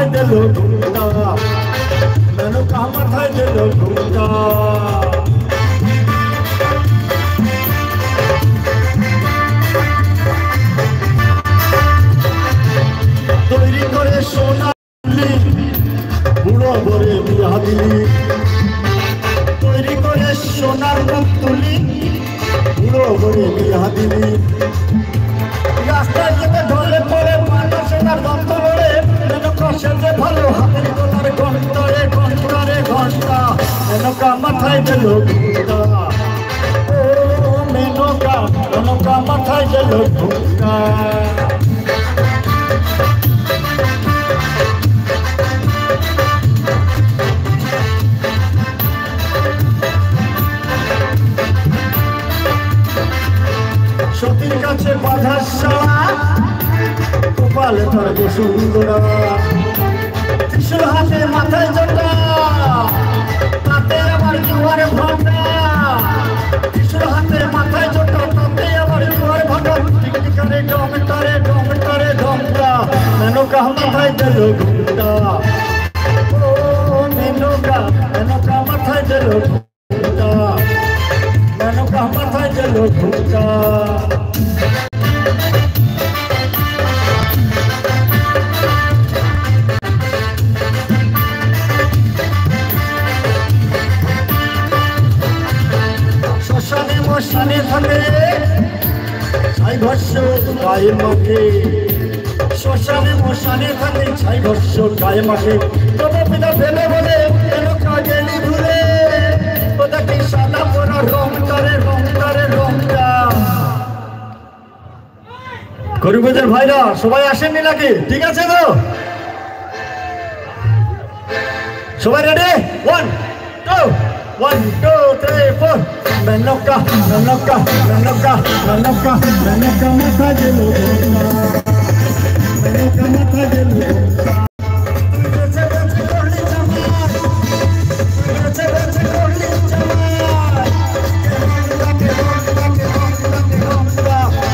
মাথায় দিল ঘুমটা, মেনকা মাথায় দিল ঘুমটা। তৈরি করে সোনা বুড়ো বরে বিয়া দিলি, তৈরি করে সোনার মুখ তুলি বুড়ো বরে বিয়া দিলি। রাস্তায় যেতে ঢলে পড়ে মাথা সোনার দন্ত লড়ে, মেনকা সেজে ভালো হাতের গোলার ঘন্টা রে ঘন্টা রে ঘন্টা, মেনকা মাথায় দিল ঘুমটা। ও মেনকা, মেনকা মাথায় দিল ঘুমটা। সতীর কাছে বাধার সারা কপালে তার বসুন্ধরা, ত্রিশূল হাতে মাথায় জটা তাতে আবার জোয়ার ভাটা, ত্রিশূল হাতে মাথায় জটা তাতে আবার জোয়ার ভাটা। টিকটিকারে ডমটারে ডমটারে ডমটা, মেনকা মাথায় দিল ঘুমটা। ও মেনকা, মেনকা মাথায় দিল ঘুমটা, মেনকা মাথায় দিল ঘুমটা। শ্মশানে মশানে থাকে ছাই ভস্য গায়ে মাখে, শ্মশানে মশানে থাকে ছাই ভস্য গায়ে মাখে। তবে পিতা ফেলে বলে মেনকা গেলি ভুলে, ওটাকে সাদা পরা রংটারে রংটারে রংটা। গরিবদের ভাইরা সবাই আসেননি নাকি? ঠিক আছে তো, সবাই রেডি? 1 2 1 2 3 4। মেনকা, মেনকা, মেনকা, মেনকা, মেনকা মাথায় দিল ঘুমটা, মেনকা মাথায় দিল ঘুমটা। বেঁচে বেঁচে করলি জামাই, বেঁচে বেঁচে করলি জামাই,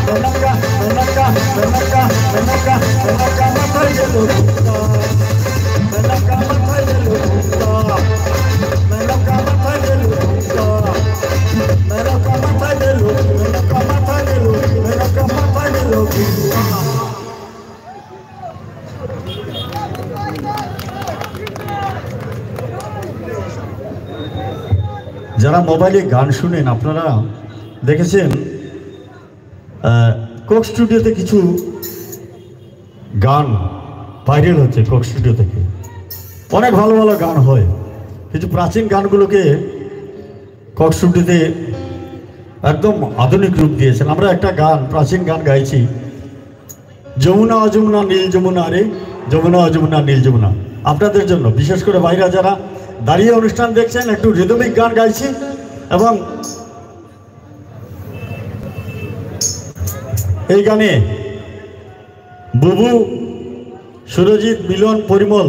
মেনকা, মেনকা, মেনকা, মেনকা, মেনকা মাথায় দিল ঘুমটা, মেনকা মাথায় দিল ঘুমটা, মেনকা মাথায় দিল ঘুমটা, মেনকা মাথায় দিল, মেনকা মাথায় দিল, মেনকা মাথায় দিল ঘুমটা। যারা মোবাইলে গান শুনেন আপনারা দেখেছেন কোক স্টুডিওতে কিছু গান ভাইরাল হচ্ছে। কোক স্টুডিও থেকে অনেক ভালো ভালো গান হয়, কিছু প্রাচীন গানগুলোকে কোক স্টুডিওতে একদম আধুনিক রূপ দিয়েছেন। আমরা একটা গান, প্রাচীন গান গাইছি, যমুনা অযমুনা নীল যমুনা রে, যমুনা অযমুনা নীল যমুনা। আপনাদের জন্য, বিশেষ করে ভাইরা যারা দাঁড়িয়ে অনুষ্ঠান দেখছেন, একটু রিদমিক গান গাইছি। এবং এই গানে বুবু, সুরজিৎ, মিলন, পরিমল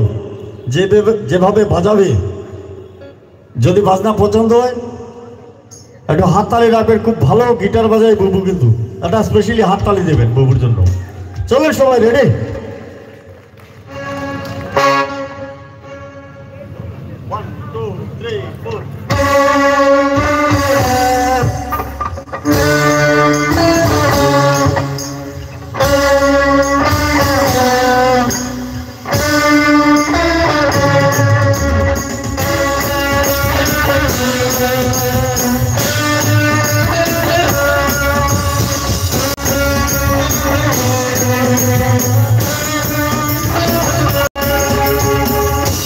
যেভাবে বাজাবে, যদি বাজনা পছন্দ হয় একটু হাততালি রাখবেন। খুব ভালো গিটার বাজায় বুবু, কিন্তু একটা স্পেশালি হাততালি দেবেন বুবুর জন্য। চলুন সবাই রেডি? 1 2 3 4।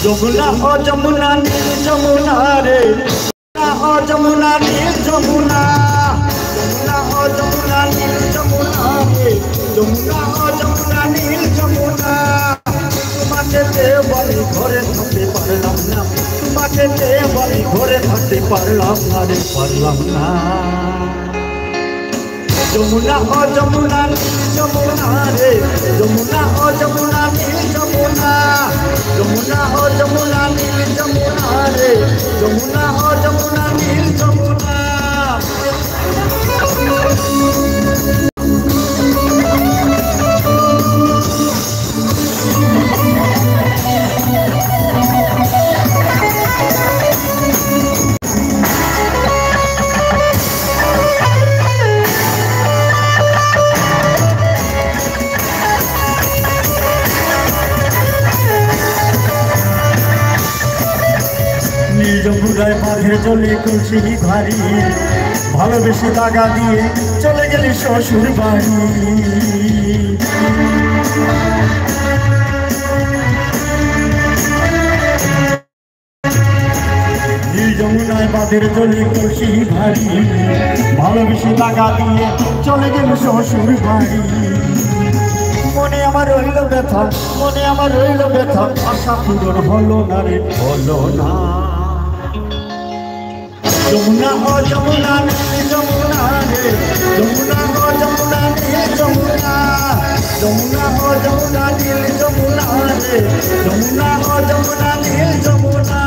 যমুনা ও যমুনা নীল যমুনা রে, ও যমুনা নীল যমুনা, যমুনা ও যমুনা নীল যমুনা রে, যমুনা ও যমুনা নীল যমুনা। তোমাকে বলি ঘরে থাকতে পারলাম না, তোমাকে বলি ঘরে থাকতে পারলাম না রে, পারলাম না। যমুনা ও যমুনা নীল যমুনা রে, যমুনা ও যমুনা নীল যমুনা, যমুনা ও যমুনা নীল যমুনা রে, যমুনা ও যমুনা নীল যমুনা। যমুনায় বাঁধের জলে কলসি ভারী, ভালোবেসে দাগা দিয়ে চলে গেলি শ্বশুর বাড়ি। যমুনায় বাঁধের জলে কলসি ভারী, ভালোবেসে দাগা দিয়ে চলে গেলি শ্বশুর বাড়ি। মনে আমার রইল ব্যথা, মনে আমার রইল ব্যথা, আশা পূরণ হলো না রে, হলো না। যমুনা ও যমুনা নীল যমুনা রে, যমুনা ও যমুনা নীল যমুনা, যমুনা ও যমুনা নীল যমুনা রে, যমুনা ও যমুনা নীল যমুনা।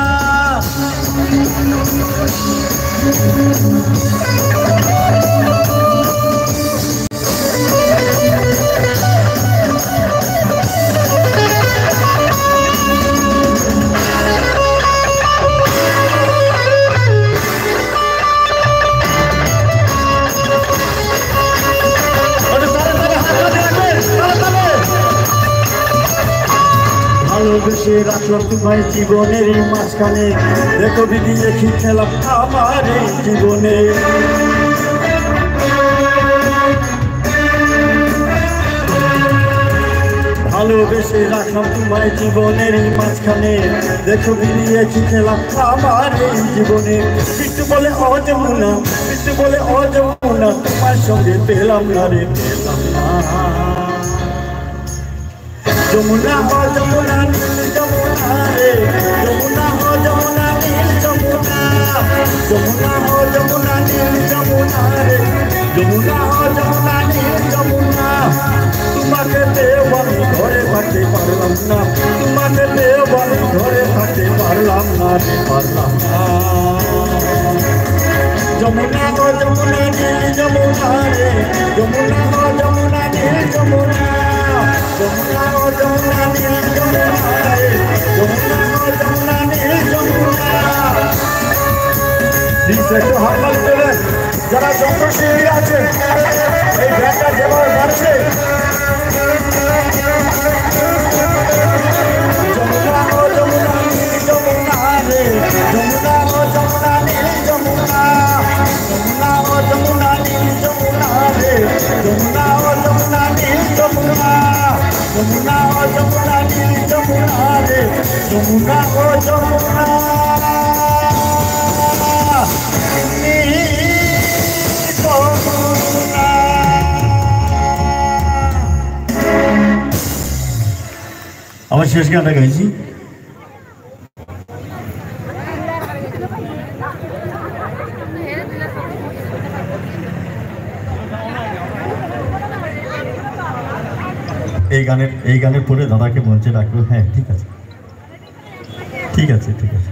ভালোবেসে রাখলাম তোমায় জীবনের মাঝখানে, দেখো দিদি দেখি খেলাম আমার এই জীবনে। ভালোবেসে রাখলাম তোমায় জীবনের মাঝখানে, দেখো দিদি দেখি খেলাম আমার এই জীবনে। কিছু বলে ও যমুনা, কিছু বলে ও যমুনা, তোমার সঙ্গে পেলাম না রে, পেলাম না। যমুনা ও যমুনা নীল যমুনা রে, যমুনা ও যমুনা নীল যমুনা, যমুনা ও যমুনা নীল যমুনা রে, যমুনা ও যমুনা নীল যমুনা। তোমাকে পেয়েও আমি ঘরে থাকতে পারলাম না, তোমাকে পেয়েও আমি ঘরে থাকতে পারলাম না রে, পারলাম না। যমুনা ও যমুনা নীল যমুনা রে, যমুনা ও যমুনা নীল যমুনা, যমুনা ও যমুনা নীল যমুনা রে, যমুনা ও যমুনা নীল যমুনা। একটু হাততালি দেবেন যারা যন্ত্রশিল্পী আছে, এই ব্যান্ডটা যেভাবে বাড়ছে। যমুনা ও যমুনা নীল যমুনা রে, যমুনা ও যমুনা নীল যমুনা, যমুনা ও যমুনা নীল যমুনা রে, যমুনা ও যমুনা নীল যমুনা, যমুনা ও যমুনা নীল যমুনা রে, যমুনা ও যমুনা নীল যমুনা। আমার শেষ গানটা গাইছি। এই গানের পরে দাদাকে মঞ্চে রাখবো। হ্যাঁ ঠিক আছে, ঠিক আছে, ঠিক আছে।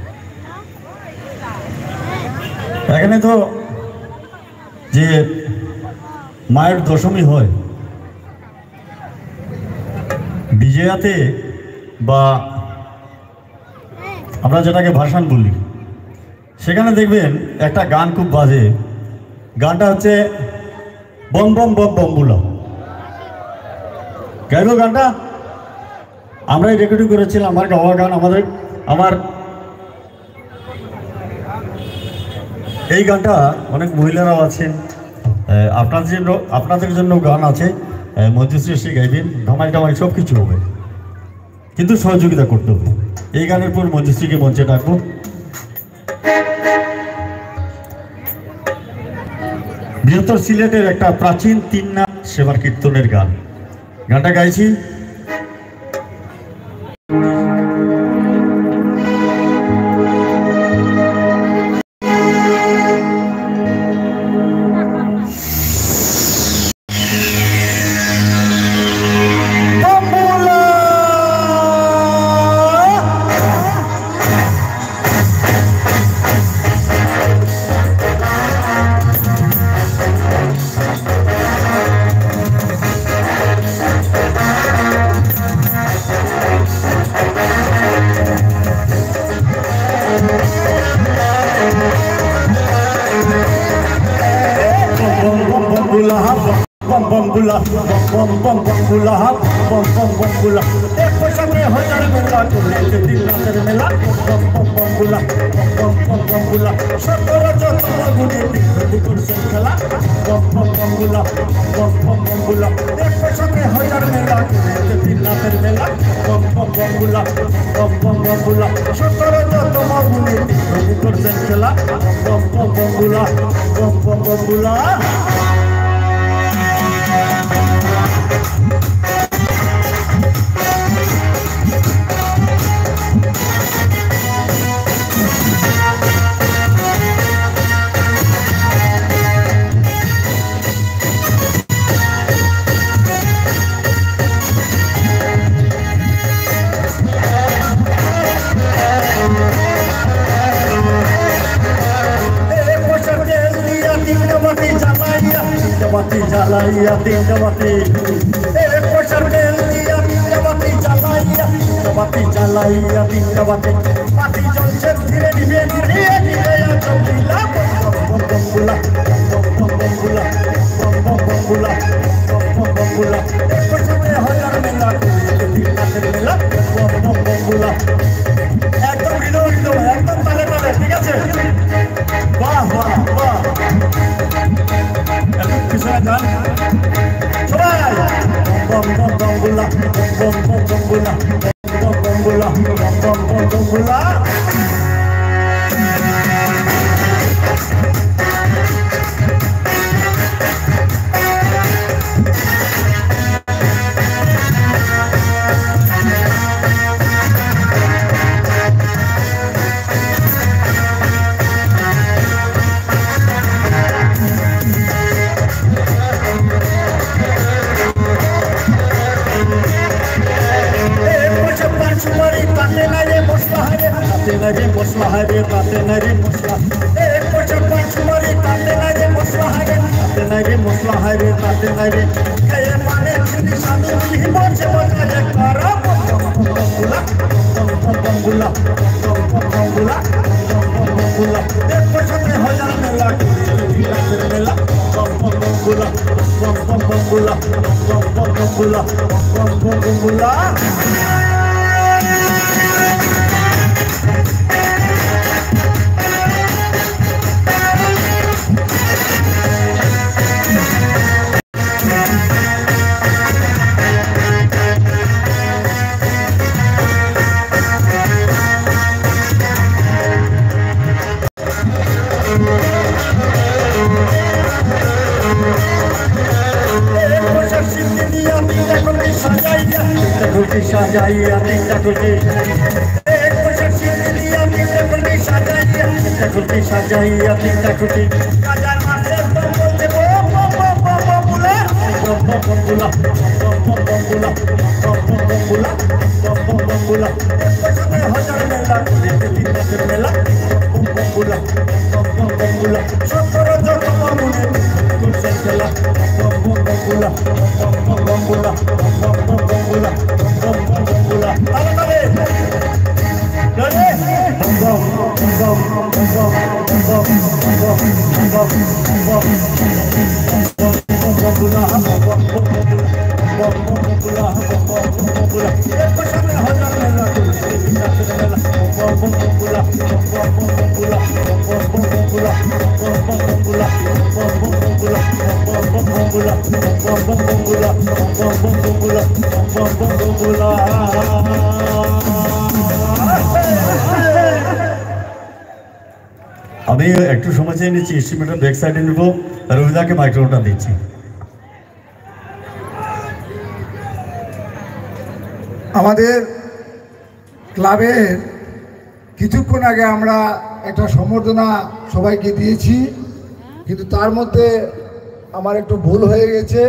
এখানে তো যে মায়ের দশমী হয় বিজয়াতে, বা আমরা যেটাকে ভাসান বলি, সেখানে দেখবেন একটা গান খুব বাজে। গানটা হচ্ছে বম বম বম বম্বুলা। গাইব গানটা আমরাই রেকর্ডিং করেছিলাম, আমার গাওয়া গান। আমার এই গানটা অনেক মহিলারাও আছেন, আপনাদের জন্য গান আছে। মঞ্জুশ্রী এসে গাইবেন, ধামাই টামাই সব কিছু হবে, কিন্তু সহযোগিতা করতে হবে। এই গানের পর মঞ্জুশ্রীকে মঞ্চে ডাকবো। বৃহত্তর সিলেটের একটা প্রাচীন তিন নাম সেবার কীর্তনের গান। গানটা গাইছি। bom bom gula bom bom bom gula bom bom bom gula एक पैसा में हजार गुला तुमने दिन रात मेला bom bom bom gula bom bom bom বম্বুলা সতেরো যত গুণে বিদ্রোহী করছেন খেলা বম বম বম্বুলা বম বম বম্বুলা একশো সঙ্গে হাজার মেলা করেছে তিন রাতের মেলা বম বম বম্বুলা বম বম বম্বুলা সতেরো যত গুণে বিদ্রোহী করছেন খেলা বম বম বম্বুলা বম বম বম্বুলা বাতি জ্বালাইয়া তিনটা বাতি পয়সার তেল দিয়া তিনটা বাতি জ্বালাইয়া বাতি জ্বালাইয়া তিনটা বাতি বাতি জ্বলছে ধীরে ধীরে ধীরে ধীরে চলিলা বম বম্বুলা বম বম্বুলা বম বম্বুলা বম বম্বুলা পয়সাতে হাজার মেলা তিন রাতের মেলা বম বম্বুলা একদম বিনোদিত একদম তালে তালে ঠিক আছে বাহ বাহ বাহ পিছনে যান সবাই বম বম বম্বুলা বম বম বম্বুলা বম বম্বুলা বম বম বম্বুলা Nare mosla hare tate nare mosla ek pochar panchmari tate nare mosla hare tate nare mosla hare tate nare kaya mane chini sami hi moche bataye kara bambula bambula bambula bambula ek pochar me hajar mela mela bambula bambula bambula bambula Sajaiya tinta kulti ek pochar sindriya tinta kulti sajaiya tinta kulti kajar mase bolte bom bom bom bom bula bom bom bula bom bom bula bom bom bula bom bom bula ek pochar me hajar mela tinta kar mela bom bom bula bom bom bula sotoro joto mamune kursen kela bom bom bula bom bom bula bom bom bula bula ale ale ready bom bom bom bom bom bom bom bula bom bula bula ek pasha mein hajar mela bom bula bom bula bula bom bula আমি একটু সময় চেয়ে নিচ্ছি ইনস্ট্রুমেন্টের back সাইডে নেব রবিদাকে মাইক্রোফোনটা দিচ্ছি আমাদের ক্লাবের কিছুক্ষণ আগে আমরা একটা সম্বর্ধনা সবাইকে দিয়েছি কিন্তু তার মধ্যে আমার একটু ভুল হয়ে গেছে।